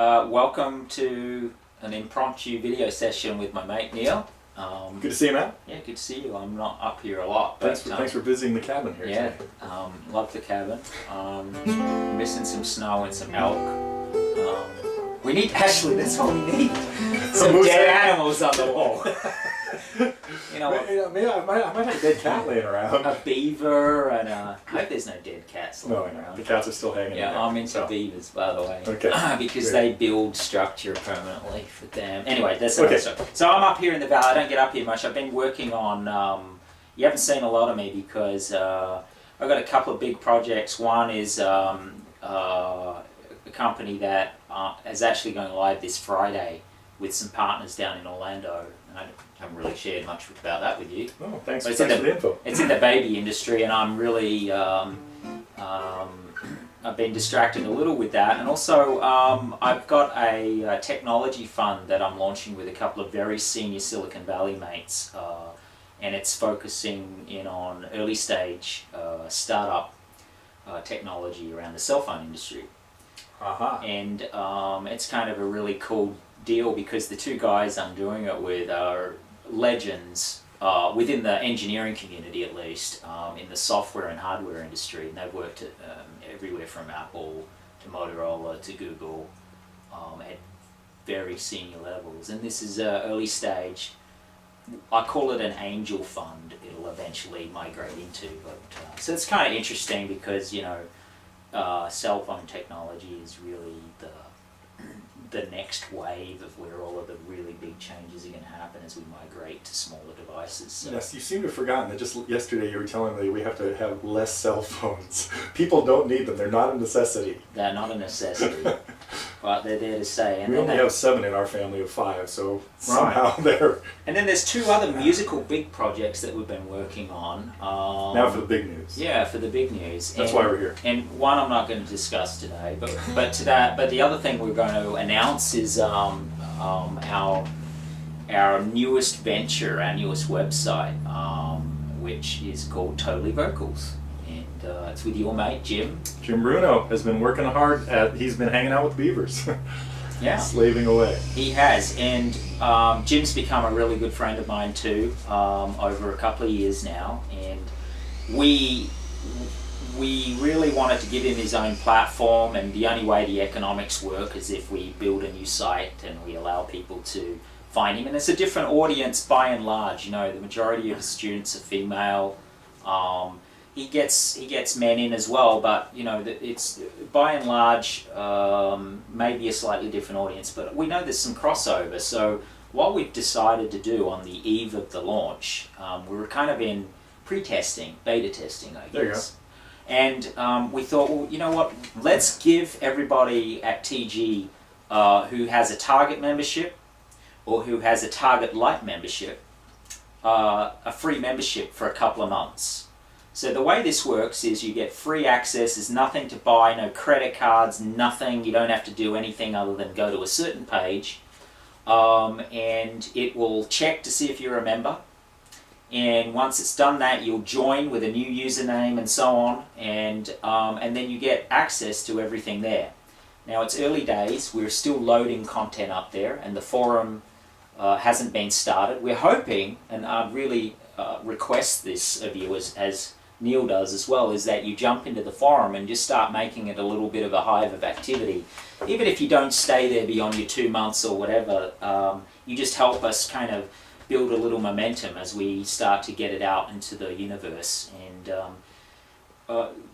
Welcome to an impromptu video session with my mate Neil. Good to see you, man. Yeah, good to see you. I'm not up here a lot, but Thanks for visiting the cabin here. Yeah, love the cabin. Missing some snow and some elk. We need, actually, that's what we need. Some dead animals on the wall. You know, I might have a dead cat laying around. A beaver and I hope there's no dead cats lying around. The cats are still hanging. Yeah, in there, I'm into beavers, by the way. Okay. Because they build structure permanently for them. Anyway, that's another story. So I'm up here in the valley. I don't get up here much. I've been working on. You haven't seen a lot of me because I've got a couple of big projects. One is a company that is actually going live this Friday with some partners down in Orlando. And I haven't really shared much about that with you. Oh, thanks for the info. It's in the baby industry, and I'm really I've been distracted a little with that. And also I've got a technology fund that I'm launching with a couple of very senior Silicon Valley mates, and it's focusing in on early stage startup technology around the cell phone industry. And it's kind of a really cool deal because the two guys I'm doing it with are legends within the engineering community, at least, in the software and hardware industry, and they've worked at everywhere from Apple to Motorola to Google at very senior levels. And this is early stage. I call it an angel fund. It'll eventually migrate into, but so it's kind of interesting because, you know, cell phone technology is really the next wave of where all of the really big changes are going to happen as we migrate to smaller devices. So. Yes, you seem to have forgotten that just yesterday you were telling me we have to have less cell phones. People don't need them. They're not a necessity. They're not a necessity, but they're there to stay. And we only have 7 in our family of 5, so somehow they're... And then there's 2 other musical big projects that we've been working on. Now for the big news. Yeah, for the big news. That's why we're here. And one I'm not going to discuss today, but the other thing we're going to announce is our newest venture, our newest website, which is called TotallyVocals. It's with your mate, Jim. Jim Bruno has been working hard he's been hanging out with beavers. Yeah. Slaving away. He has, and Jim's become a really good friend of mine too, over a couple of years now, and we really wanted to give him his own platform, and the only way the economics work is if we build a new site and we allow people to find him, and it's a different audience by and large. You know, the majority of his students are female. He gets men in as well, but you know it's by and large maybe a slightly different audience. But we know there's some crossover. So what we've decided to do on the eve of the launch, we were kind of in pre-testing, beta testing, I guess. There you go. And we thought, well, you know what? Let's give everybody at TG who has a Target membership or who has a Target Lite membership a free membership for a couple of months. So the way this works is you get free access, there's nothing to buy, no credit cards, nothing, you don't have to do anything other than go to a certain page, and it will check to see if you're a member, and once it's done that you'll join with a new username and so on, and then you get access to everything there. Now it's early days, we're still loading content up there, and the forum hasn't been started. We're hoping, and I'd really request this of you as Neil does as well, is that you jump into the forum and just start making it a little bit of a hive of activity. Even if you don't stay there beyond your 2 months or whatever, you just help us kind of build a little momentum as we start to get it out into the universe. And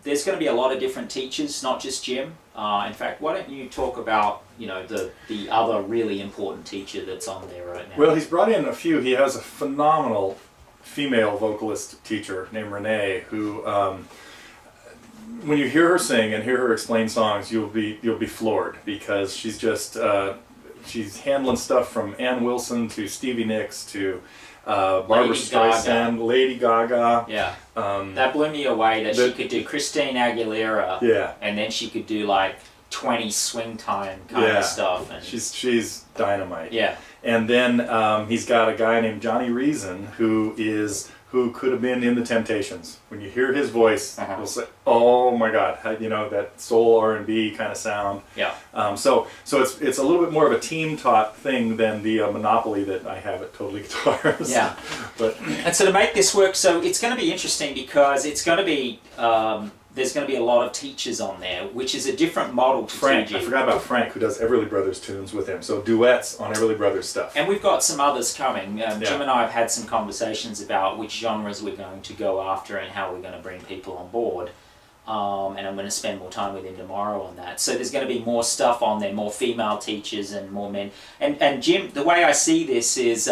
there's going to be a lot of different teachers, not just Jim. In fact, why don't you talk about, you know, the other really important teacher that's on there right now? Well, he's brought in a few. He has a phenomenal female vocalist teacher named Renee, who when you hear her sing and hear her explain songs, you'll be floored, because she's just she's handling stuff from Ann Wilson to Stevie Nicks to Barbara Streisand, Lady Gaga. Yeah, that blew me away that she could do Christine Aguilera. Yeah, and then she could do like 20 swing time kind of stuff. And she's dynamite. Yeah. And then he's got a guy named Johnny Reason, who is who could have been in the Temptations. When you hear his voice, you'll say, "Oh my God!" You know, that soul R&B kind of sound. Yeah. So it's a little bit more of a team taught thing than the monopoly that I have at Totally Guitars. Yeah. And so to make this work, so it's going to be interesting because it's going to be there's going to be a lot of teachers on there, which is a different model to Frank, TG. I forgot about Frank, who does Everly Brothers tunes with him. So duets on Everly Brothers stuff. And we've got some others coming. Jim and I have had some conversations about which genres we're going to go after and how we're going to bring people on board. And I'm going to spend more time with him tomorrow on that. So there's going to be more stuff on there, more female teachers and more men. And Jim, the way I see this is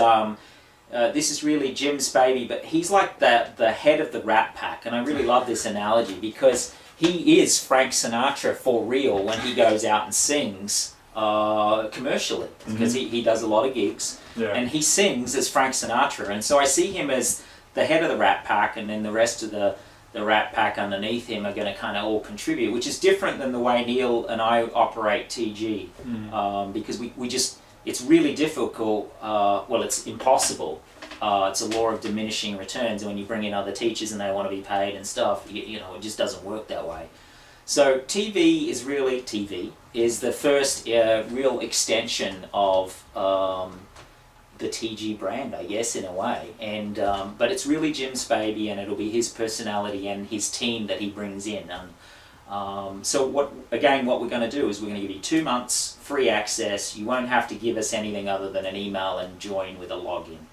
really Jim's baby, but he's like the head of the Rat Pack, and I really love this analogy because he is Frank Sinatra for real when he goes out and sings commercially, because he does a lot of gigs, and he sings as Frank Sinatra, and so I see him as the head of the Rat Pack, and then the rest of the Rat Pack underneath him are going to kind of all contribute, which is different than the way Neil and I operate TG, because we just, it's really difficult, well, it's impossible. It's a law of diminishing returns, and when you bring in other teachers and they want to be paid and stuff, you know, it just doesn't work that way. So TV is the first real extension of the TG brand, I guess, in a way. And but it's really Jim's baby, and it'll be his personality and his team that he brings in. So what we're going to do is we're going to give you 2 months free access. You won't have to give us anything other than an email and join with a login.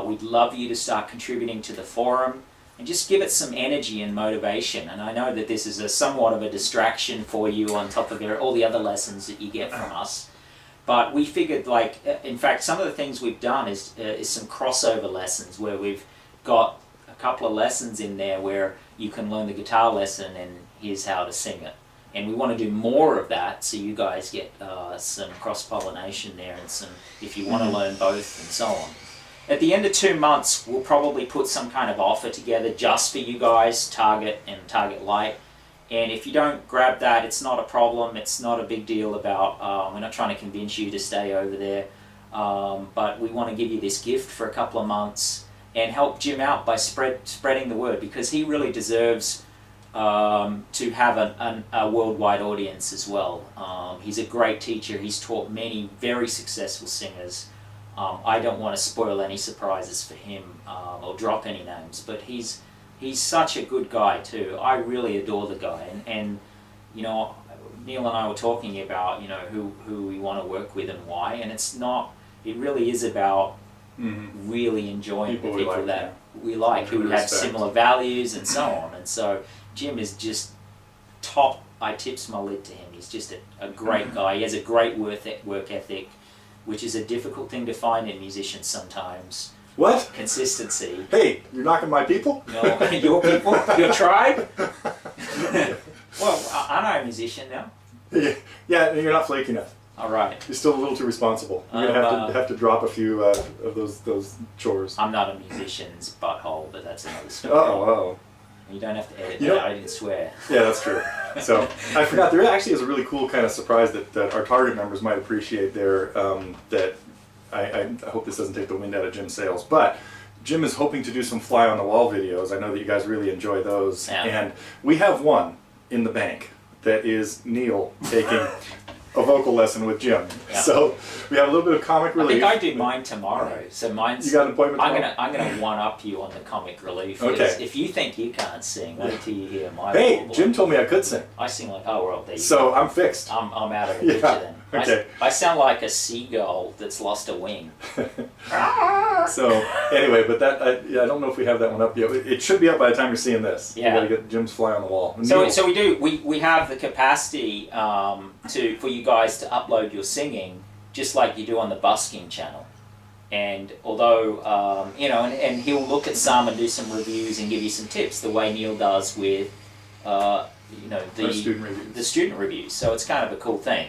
We'd love you to start contributing to the forum and just give it some energy and motivation. And I know that this is somewhat of a distraction for you on top of all the other lessons that you get from us. But we figured, like, in fact, some of the things we've done is some crossover lessons where we've got a couple of lessons in there where you can learn the guitar lesson and here's how to sing it. And we want to do more of that, so you guys get some cross-pollination there, and some, if you want to learn both and so on. At the end of 2 months, we'll probably put some kind of offer together just for you guys, Target and Target Lite. And if you don't grab that, it's not a problem. It's not a big deal about, we're not trying to convince you to stay over there. But we want to give you this gift for a couple of months and help Jim out by spreading the word, because he really deserves to have a worldwide audience as well. He's a great teacher. He's taught many very successful singers. I don't want to spoil any surprises for him or drop any names, but he's such a good guy too. I really adore the guy, and you know, Neil and I were talking about, you know, who we want to work with and why, and it really is about really enjoying the people that we like, who have similar values and so on. And so Jim is just top. I tips my lid to him. He's just a great guy. He has a great work ethic, which is a difficult thing to find in musicians sometimes. What? Consistency. Hey, you're knocking my people? No, your people? Your tribe? Well, aren't I a musician now? Yeah, you're not flaky enough. All right. You're still a little too responsible. You're gonna have to drop a few of those chores. I'm not a musician's butthole, but that's another story. Oh. You don't have to edit that. I didn't swear. Yeah, that's true. So I forgot. There actually is a really cool kind of surprise that our target members might appreciate there. That I hope this doesn't take the wind out of Jim's sails. But Jim is hoping to do some fly on the wall videos. I know that you guys really enjoy those, and we have one in the bank that is Neil taking a vocal lesson with Jim. Yeah. So we have a little bit of comic relief. I think I do mine tomorrow. So mine's. You got an appointment tomorrow? I'm gonna one up you on the comic relief. Okay. If you think you can't sing, wait till you hear my. Hey, Jim told me I could sing. I sing like, oh well, there you go. So I'm fixed. I'm out of the picture then. Okay. I sound like a seagull that's lost a wing. So anyway, but that I don't know if we have that one up yet. It should be up by the time you're seeing this. Yeah. You got to get Jim's fly on the wall. So we do. We have the capacity for you guys to upload your singing just like you do on the busking channel. And although you know, and he'll look at some and do some reviews and give you some tips the way Neil does with you know, the student reviews. So it's kind of a cool thing.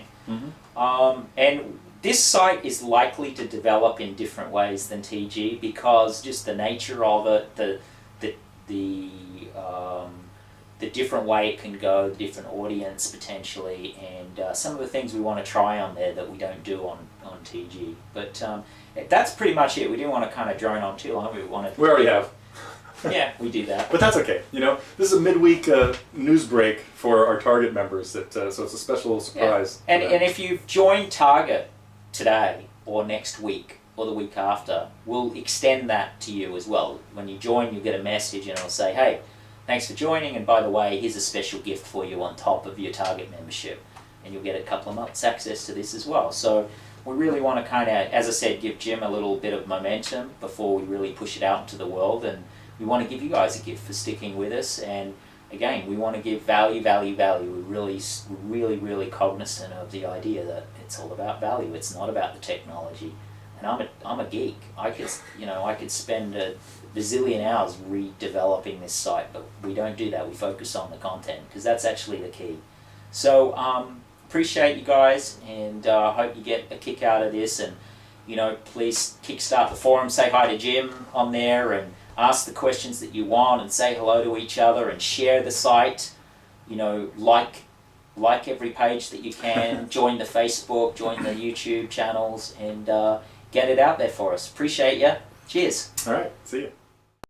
And this site is likely to develop in different ways than TG, because just the nature of it, the different way it can go, the different audience potentially, and some of the things we want to try on there that we don't do on TG. But that's pretty much it. We didn't want to kind of drone on too long. We already have. Yeah, we do that. But that's okay. You know, this is a midweek news break for our Target members. That so it's a special surprise. Yeah. And if you've joined Target today or next week or the week after, we'll extend that to you as well. When you join, you'll get a message and it'll say, hey, thanks for joining, and by the way, here's a special gift for you on top of your Target membership. And you'll get a couple of months access to this as well. So we really want to kind of, as I said, give Jim a little bit of momentum before we really push it out into the world. And we want to give you guys a gift for sticking with us. And again, we want to give value. We're really cognizant of the idea that it's all about value. It's not about the technology. And I'm a geek. I could spend a bazillion hours redeveloping this site, but we don't do that. We focus on the content because that's actually the key. So appreciate you guys, and hope you get a kick out of this. And please kickstart the forum. Say hi to Jim on there, and ask the questions that you want, and say hello to each other, and share the site. Like every page that you can. Join the Facebook, join the YouTube channels, and get it out there for us. Appreciate you. Cheers. All right. See you.